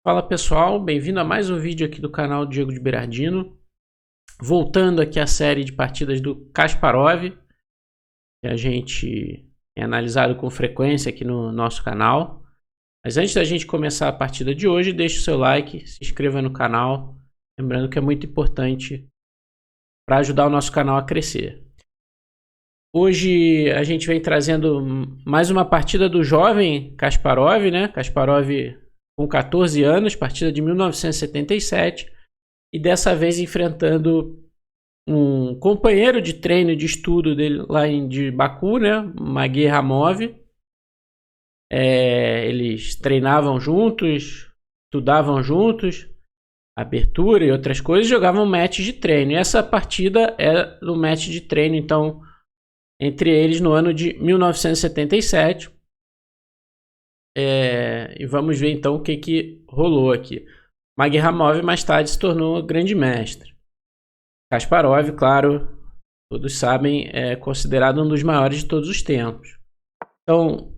Fala pessoal, bem-vindo a mais um vídeo aqui do canal Diego de Berardino. Voltando aqui à série de partidas do Kasparov, que a gente tem analisado com frequência aqui no nosso canal. Mas antes da gente começar a partida de hoje, deixe o seu like, se inscreva no canal. Lembrando que é muito importante para ajudar o nosso canal a crescer. Hoje a gente vem trazendo mais uma partida do jovem Kasparov, né? Kasparov com 14 anos, partida de 1977, e dessa vez enfrentando um companheiro de treino de estudo dele lá de Baku, né, Maguei Ramov. Eles treinavam juntos, estudavam juntos, abertura e outras coisas, jogavam match de treino. E essa partida é no match de treino, então, entre eles no ano de 1977. E vamos ver então o que rolou aqui. Maguei Ramov mais tarde se tornou grande mestre. Kasparov, claro, todos sabem, é considerado um dos maiores de todos os tempos. Então,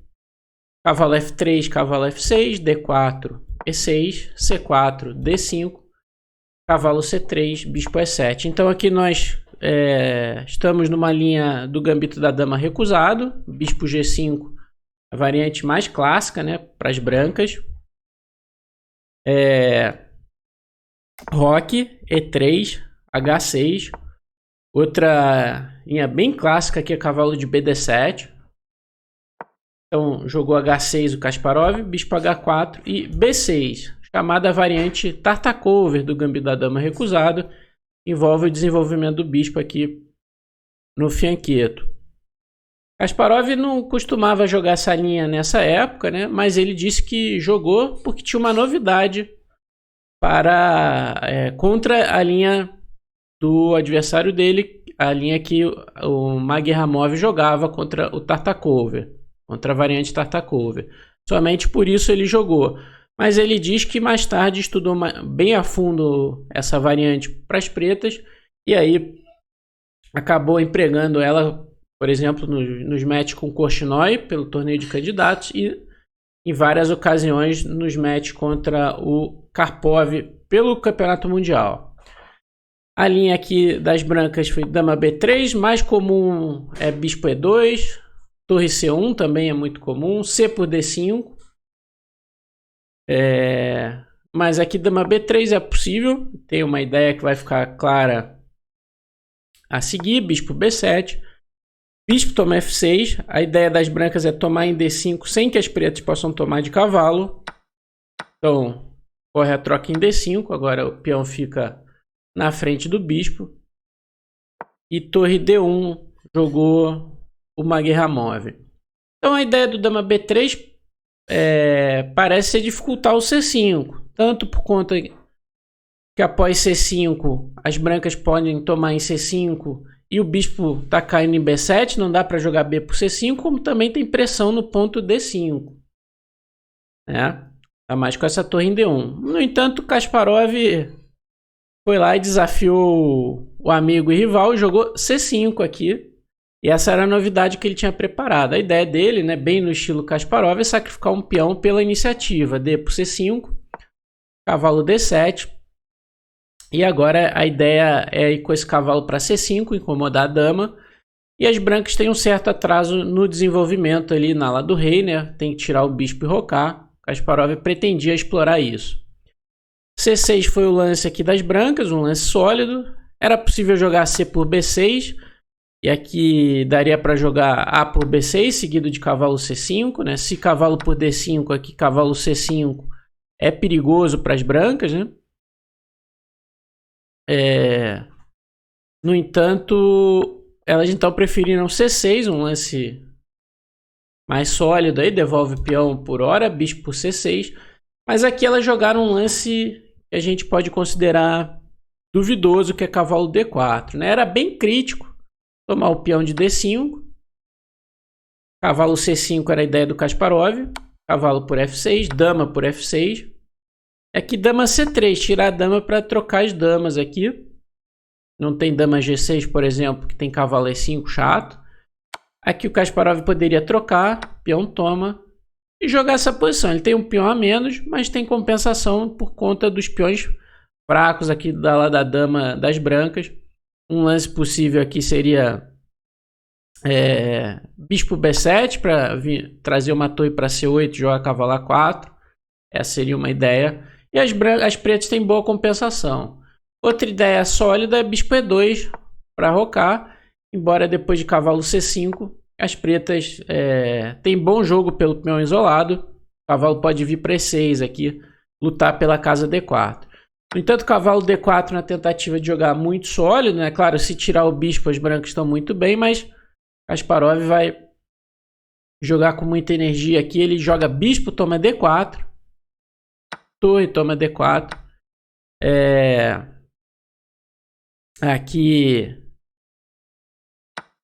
cavalo F3, cavalo F6, D4, E6, C4, D5, cavalo C3, bispo E7. Então aqui nós estamos numa linha do gambito da dama recusado, bispo G5, a variante mais clássica, né, para as brancas. Roque, E3, H6. Outra linha bem clássica aqui é cavalo de BD7. Então jogou H6 o Kasparov, bispo H4 e B6, chamada variante Tartakover do gambito da dama recusado. Envolve o desenvolvimento do bispo aqui no fianqueto. Kasparov não costumava jogar essa linha nessa época, né? Mas ele disse que jogou porque tinha uma novidade contra a linha do adversário dele, a linha que o Maguei Ramov jogava contra o Tartakover, contra a variante Tartakover. Somente por isso ele jogou. Mas ele diz que mais tarde estudou bem a fundo essa variante para as pretas e aí acabou empregando ela, por exemplo, nos matches com Korchnoi, pelo torneio de candidatos, e em várias ocasiões nos matches contra o Karpov, pelo campeonato mundial. A linha aqui das brancas foi dama B3, mais comum é bispo E2, torre C1 também é muito comum, C por D5. Mas aqui dama B3 é possível, tem uma ideia que vai ficar clara a seguir, bispo B7. Bispo toma F6, a ideia das brancas é tomar em D5 sem que as pretas possam tomar de cavalo. Então, corre a troca em D5, agora o peão fica na frente do bispo. E torre D1 jogou o Maguei Ramov. Então a ideia do dama B3 parece ser dificultar o C5, tanto por conta que após C5 as brancas podem tomar em C5 e o bispo está caindo em B7, não dá para jogar B por C5, como também tem pressão no ponto D5. Tá mais com essa torre em D1. No entanto, Kasparov foi lá e desafiou o amigo e rival e jogou C5 aqui. E essa era a novidade que ele tinha preparado. A ideia dele, né, bem no estilo Kasparov, é sacrificar um peão pela iniciativa. D por C5, cavalo D7. E agora a ideia é ir com esse cavalo para C5, incomodar a dama. E as brancas têm um certo atraso no desenvolvimento ali na ala do rei, né? Tem que tirar o bispo e rocar. Kasparov pretendia explorar isso. C6 foi o lance aqui das brancas, um lance sólido. Era possível jogar C por B6. E aqui daria para jogar A por B6, seguido de cavalo C5, né? Se cavalo por D5, aqui cavalo C5 é perigoso para as brancas, né? No entanto, elas então preferiram C6, um lance mais sólido aí, devolve peão por hora, bispo por C6. Mas aqui elas jogaram um lance que a gente pode considerar duvidoso, que é cavalo D4, né? Era bem crítico tomar o peão de D5. Cavalo C5 era a ideia do Kasparov. Cavalo por F6, dama por F6. Aqui dama C3, tirar a dama para trocar as damas aqui. Não tem dama G6, por exemplo, que tem cavalo E5 chato. Aqui o Kasparov poderia trocar, peão toma, e jogar essa posição. Ele tem um peão a menos, mas tem compensação por conta dos peões fracos aqui da lá da dama das brancas. Um lance possível aqui seria bispo B7 para trazer uma torre para C8 e jogar cavalo A4. Essa seria uma ideia. E as pretas têm boa compensação. Outra ideia sólida é bispo E2 para rocar. Embora depois de cavalo C5, as pretas têm bom jogo pelo peão isolado. O cavalo pode vir para E6 aqui, lutar pela casa D4. No entanto, cavalo D4 na tentativa de jogar muito sólido, né? Claro, se tirar o bispo, as brancas estão muito bem, mas Kasparov vai jogar com muita energia aqui. Ele joga bispo, toma D4. Torre, toma D4. Aqui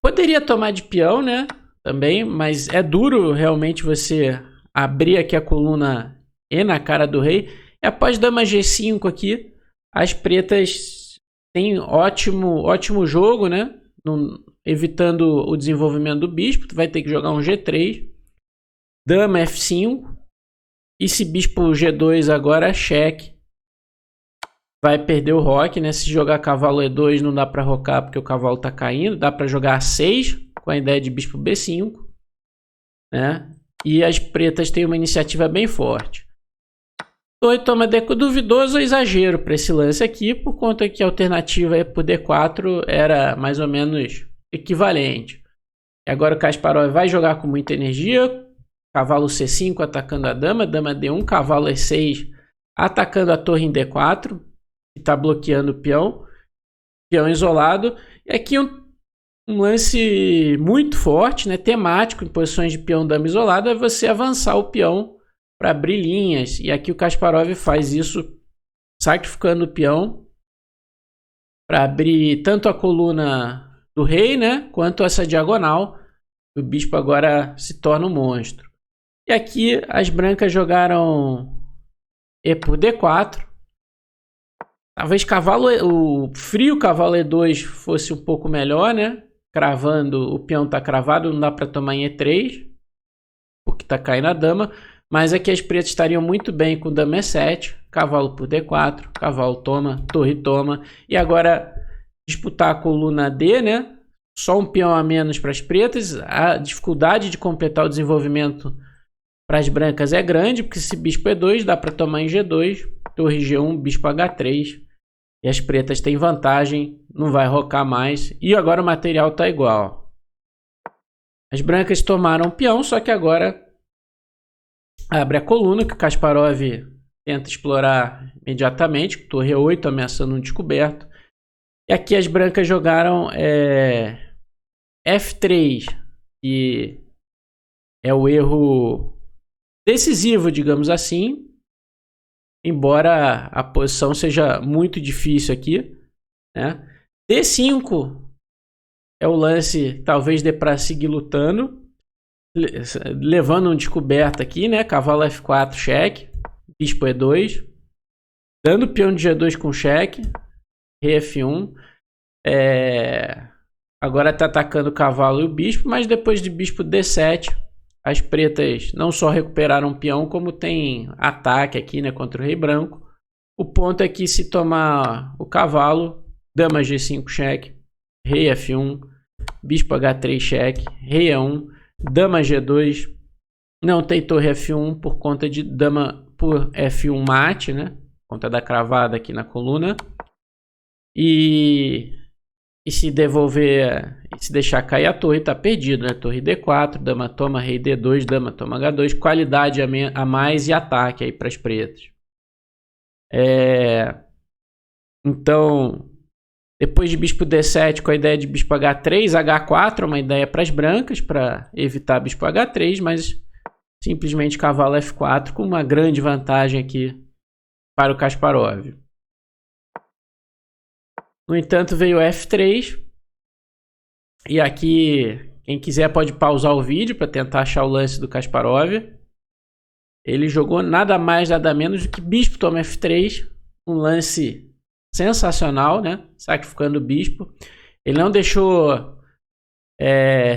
poderia tomar de peão, né? Também, mas é duro realmente você abrir aqui a coluna E na cara do rei. E após dama G5 aqui, as pretas têm ótimo jogo, né? Evitando o desenvolvimento do bispo. Tu vai ter que jogar um G3. Dama F5. E se bispo G2 agora é cheque. Vai perder o roque, né? Se jogar cavalo E2 não dá para rocar porque o cavalo tá caindo. Dá para jogar A6 com a ideia de bispo B5, né? E as pretas têm uma iniciativa bem forte. Torre toma D4, duvidoso exagero para esse lance aqui, por conta que a alternativa por D4 era mais ou menos equivalente. E agora o Kasparov vai jogar com muita energia. Cavalo C5 atacando a dama, dama D1, cavalo E6 atacando a torre em D4, que está bloqueando o peão isolado. E aqui um lance muito forte, né, temático em posições de peão dama isolado, é você avançar o peão para abrir linhas. E aqui o Kasparov faz isso sacrificando o peão para abrir tanto a coluna do rei, né, quanto essa diagonal. O bispo agora se torna um monstro. E aqui as brancas jogaram E por D4. Talvez o frio cavalo E2 fosse um pouco melhor, né? Cravando, o peão está cravado, não dá para tomar em E3, porque está caindo a dama. Mas aqui as pretas estariam muito bem com dama E7, cavalo por D4, cavalo toma, torre toma. E agora disputar a coluna D, né? Só um peão a menos para as pretas. A dificuldade de completar o desenvolvimento para as brancas é grande, porque se bispo E2 dá para tomar em G2, torre G1, bispo H3. E as pretas têm vantagem, não vai rocar mais. E agora o material está igual. As brancas tomaram o peão, só que agora abre a coluna, que o Kasparov tenta explorar imediatamente, com torre E8 ameaçando um descoberto. E aqui as brancas jogaram F3, que é o erro decisivo, digamos assim. Embora a posição seja muito difícil aqui, né? D5 é o lance, talvez dê para seguir lutando, levando um descoberto aqui, né? Cavalo F4, cheque, bispo E2, dando peão de G2 com cheque, rei F1. Agora está atacando o cavalo e o bispo, mas depois de bispo D7, as pretas não só recuperaram o peão, como tem ataque aqui, né, contra o rei branco. O ponto é que se tomar o cavalo, dama G5 cheque, rei F1, bispo H3 cheque, rei E1, dama G2, não tem torre F1 por conta de dama por F1 mate, né, por conta da cravada aqui na coluna. E se devolver, se deixar cair a torre, tá perdido, né? Torre D4, dama toma, rei D2, dama toma H2, qualidade a mais e ataque aí para as pretas. Então, depois de bispo D7 com a ideia de bispo H3, H4 é uma ideia para as brancas, para evitar bispo H3, mas simplesmente cavalo F4 com uma grande vantagem aqui para o Kasparov. No entanto, veio F3. E aqui, quem quiser pode pausar o vídeo para tentar achar o lance do Kasparov. Ele jogou nada mais, nada menos do que bispo toma F3. Um lance sensacional, né? Sacrificando o bispo. Ele não deixou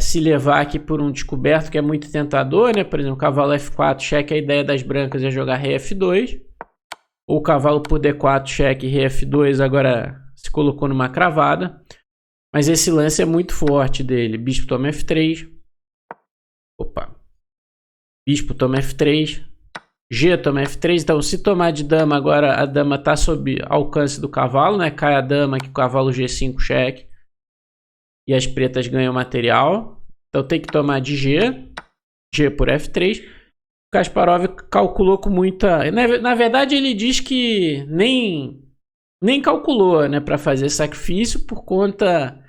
se levar aqui por um descoberto que é muito tentador, né? Por exemplo, cavalo F4, cheque, a ideia das brancas é jogar rei F2. Ou cavalo por D4, cheque, rei F2, agora se colocou numa cravada. Mas esse lance é muito forte dele. Bispo toma F3. Opa. Bispo toma F3. G toma F3. Então, se tomar de dama, agora a dama está sob alcance do cavalo, né? Cai a dama aqui, cavalo G5, cheque. E as pretas ganham material. Então, tem que tomar de G. G por F3. O Kasparov calculou com muita... Na verdade, ele diz que nem calculou, né, para fazer sacrifício por conta...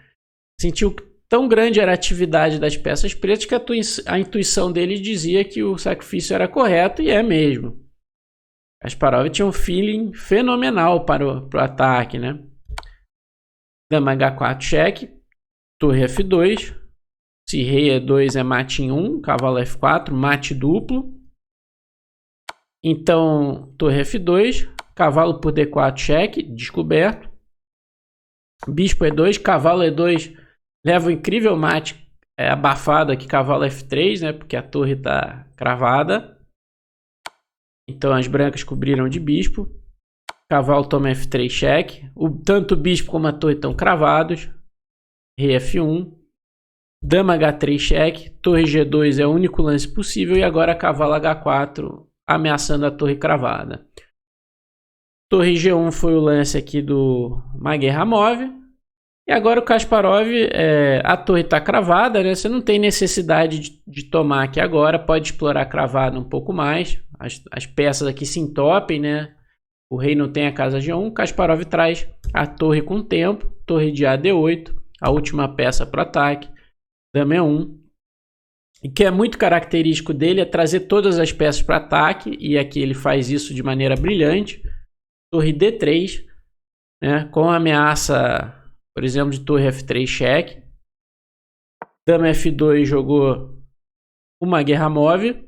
Sentiu tão grande era a atividade das peças pretas que a intuição dele dizia que o sacrifício era correto, e é mesmo. Kasparov tinha um feeling fenomenal para o ataque, né? Dama H4 cheque, torre F2, se rei E2 é mate em 1, cavalo F4, mate duplo. Então, torre F2, cavalo por D4 cheque, descoberto. Bispo E2, cavalo E2 leva um incrível mate abafado aqui, cavalo F3, né? Porque a torre está cravada. Então as brancas cobriram de bispo. Cavalo toma F3 cheque. Tanto o bispo como a torre estão cravados. Rei F1. Dama H3 cheque. Torre G2 é o único lance possível. E agora cavalo H4 ameaçando a torre cravada. Torre G1 foi o lance aqui do Maguei Ramov. E agora o Kasparov, a torre está cravada, né? Você não tem necessidade de tomar aqui agora. Pode explorar cravada um pouco mais. As peças aqui se entopem, né? O rei não tem a casa G1. O Kasparov traz a torre com tempo. Torre de AD8. A última peça para o ataque. Dama E1. E que é muito característico dele é trazer todas as peças para ataque. E aqui ele faz isso de maneira brilhante. Torre D3. Né? Com a ameaça... Por exemplo, de torre F3 cheque. Dama F2 jogou uma guerra móvel.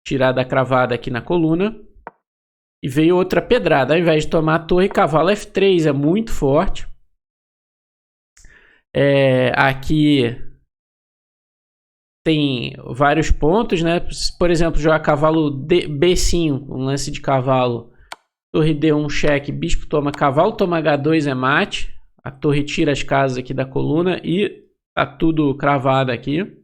Tirada a cravada aqui na coluna. E veio outra pedrada. Ao invés de tomar a torre, cavalo F3. É muito forte. Aqui tem vários pontos, né? Por exemplo, jogar cavalo B5. Um lance de cavalo. Torre D1 cheque. Bispo toma cavalo. Toma H2 é mate. A torre tira as casas aqui da coluna e tá tudo cravado aqui.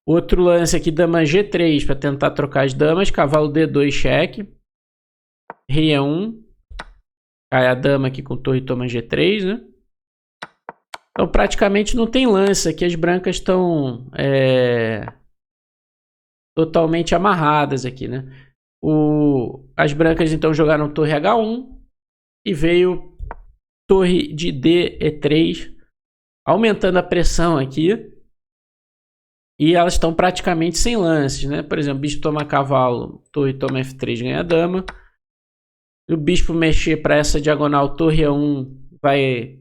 Outro lance aqui, dama G3 para tentar trocar as damas. Cavalo D2 cheque. Rei E1. Cai a dama aqui com torre toma G3, né? Então praticamente não tem lance aqui. As brancas estão totalmente amarradas aqui, né? As brancas então jogaram torre H1 e veio... Torre de D, E3, aumentando a pressão aqui. E elas estão praticamente sem lances, né? Por exemplo, bispo toma cavalo, torre toma F3, ganha dama. E o bispo mexer para essa diagonal, torre E1, vai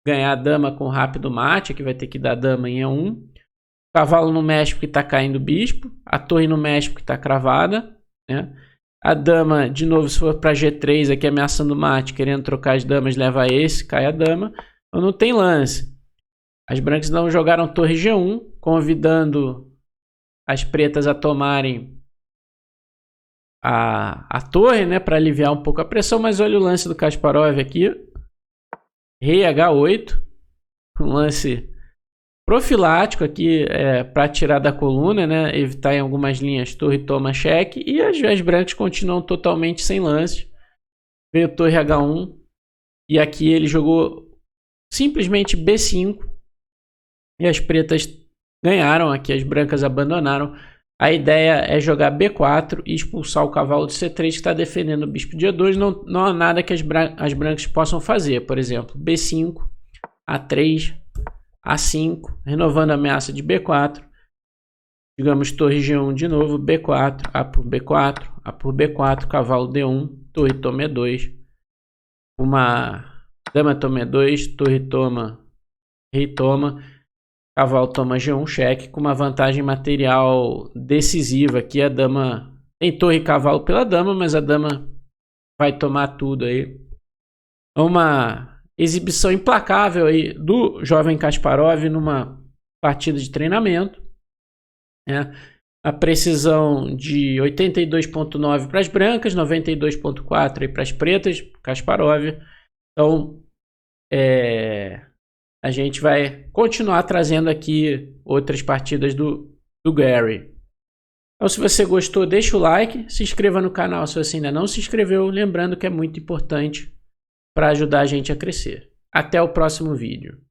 ganhar dama com rápido mate, que vai ter que dar dama em E1. O cavalo não mexe porque está caindo o bispo. A torre não mexe porque está cravada, né? A dama, de novo, se for para G3 aqui ameaçando mate, querendo trocar as damas, leva esse, cai a dama. Então não tem lance. As brancas não jogaram torre G1, convidando as pretas a tomarem a torre, né, para aliviar um pouco a pressão. Mas olha o lance do Kasparov aqui. Rei H8. Um lance profilático aqui para tirar da coluna, né? Evitar em algumas linhas torre toma cheque. E as brancas continuam totalmente sem lance. Veio torre H1. E aqui ele jogou simplesmente B5. E as pretas ganharam aqui. As brancas abandonaram. A ideia é jogar B4 e expulsar o cavalo de C3 que está defendendo o bispo de E2. Não há nada que as brancas possam fazer. Por exemplo, B5, A3... A5, renovando a ameaça de B4. Digamos torre G1 de novo, B4, A por B4, A por B4, cavalo D1, torre toma E2. Uma dama toma E2, torre toma, rei toma, cavalo toma G1 cheque, com uma vantagem material decisiva. Aqui a dama tem torre e cavalo pela dama, mas a dama vai tomar tudo aí. Uma exibição implacável aí do jovem Kasparov numa partida de treinamento, né? A precisão de 82,9 para as brancas, 92,4 para as pretas, Kasparov. Então, a gente vai continuar trazendo aqui outras partidas do Gary. Então, se você gostou, deixa o like, se inscreva no canal se você ainda não se inscreveu, lembrando que é muito importante para ajudar a gente a crescer. Até o próximo vídeo.